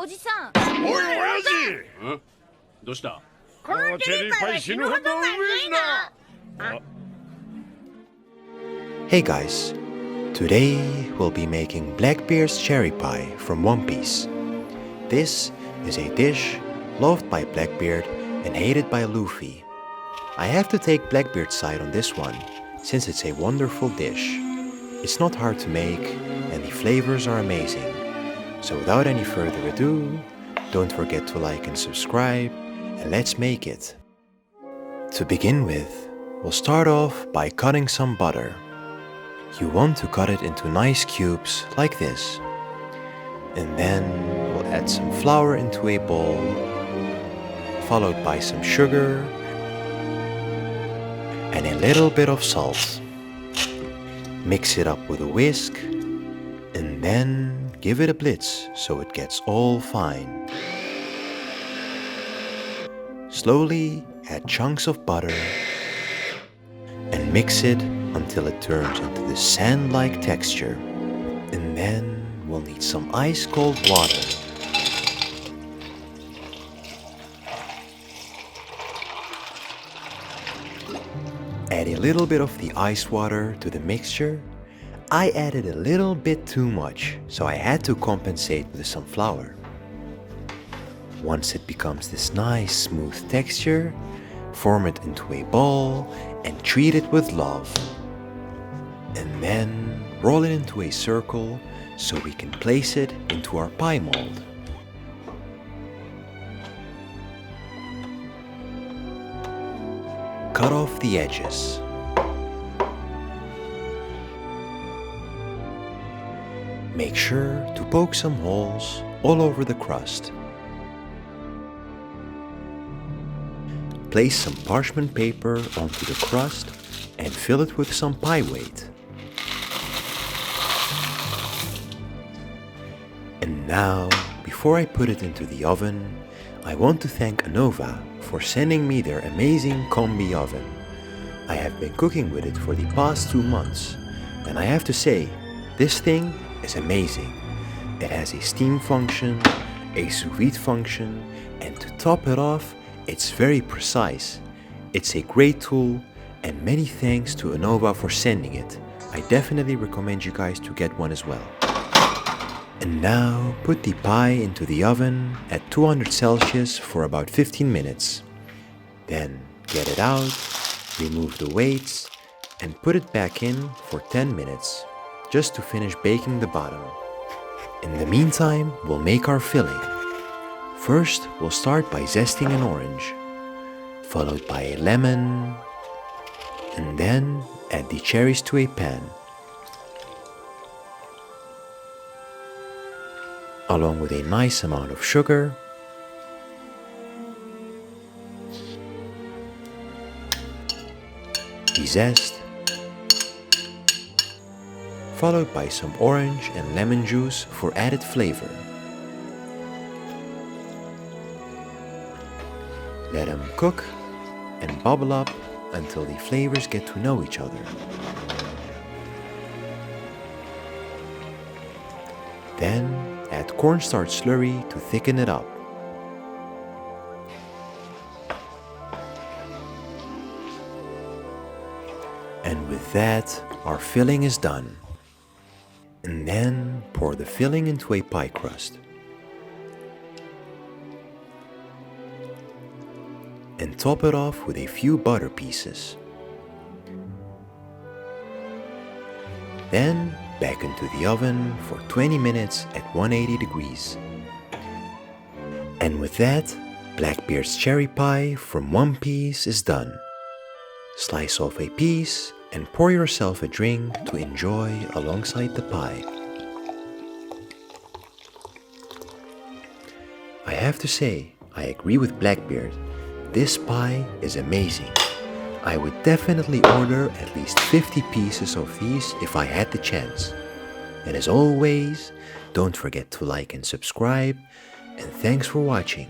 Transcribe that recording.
おじさん。おい親父。どうした？このチェリーパイ死ぬほどうめえな。Hey guys, today we'll be making Blackbeard's cherry pie from Onepiece. This is a dish loved by Blackbeard and hated by Luffy. I have to take Blackbeard's side on this one, since it's a wonderful dish. It's not hard to make, and the flavors are amazing. So without any further ado, don't forget to like and subscribe, and let's make it. To begin with, we'll start off by cutting some butter. You want to cut it into nice cubes like this. And then we'll add some flour into a bowl, followed by some sugar and a little bit of salt. Mix it up with a whisk and then give it a blitz so it gets all fine. Slowly add chunks of butter and mix it until it turns into this sand-like texture. And then we'll need some ice-cold water. Add a little bit of the ice water to the mixture. I added a little bit too much, so I had to compensate with some flour. Once it becomes this nice smooth texture, form it into a ball and treat it with love. And then roll it into a circle so we can place it into our pie mold. Cut off the edges. Make sure to poke some holes all over the crust. Place some parchment paper onto the crust and fill it with some pie weight. And now, before I put it into the oven, I want to thank Anova for sending me their amazing combi oven. I have been cooking with it for the past 2 months, and I have to say, this thing is amazing. It has a steam function, a sous vide function, and to top it off, it's very precise. It's a great tool, and many thanks to Anova for sending it. I definitely recommend you guys to get one as well. And now put the pie into the oven at 200 Celsius for about 15 minutes. Then get it out, remove the weights, and put it back in for 10 minutes, just to finish baking the bottom. In the meantime, we'll make our filling. First, we'll start by zesting an orange, followed by a lemon, and then add the cherries to a pan, along with a nice amount of sugar, the zest, followed by some orange and lemon juice for added flavor. Let them cook and bubble up until the flavors get to know each other. Then add cornstarch slurry to thicken it up. And with that, our filling is done. And then pour the filling into a pie crust. And top it off with a few butter pieces. Then back into the oven for 20 minutes at 180 degrees. And with that, Blackbeard's cherry pie from Onepiece is done. Slice off a piece and pour yourself a drink to enjoy alongside the pie. I have to say, I agree with Blackbeard. This pie is amazing. I would definitely order at least 50 pieces of these if I had the chance. And as always, don't forget to like and subscribe, and thanks for watching.